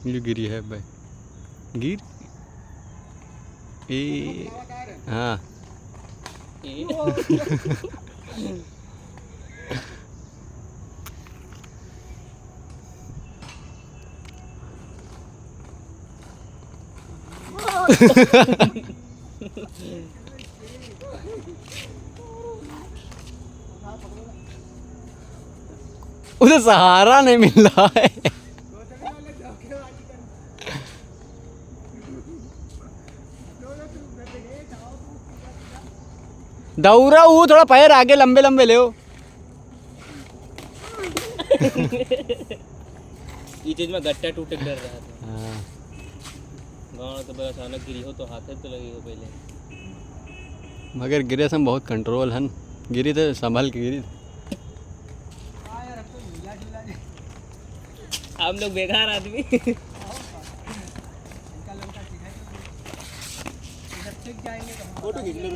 ये गिरी है भाई, गिर ए हाँ उसे सहारा नहीं मिल रहा है। दौड़ा वो थोड़ा पैर आगे लंबे लंबे ले ये चीज में गट्टा टूटे डर रहा था। हाँ गाँव तो बस अचानक गिरी हो तो हाथ तो लगी हो पहले। मगर गिरे से बहुत कंट्रोल हन, गिरी तो संभल के गिरी। हम लोग बेकार आदमी। फोटो खींच लो।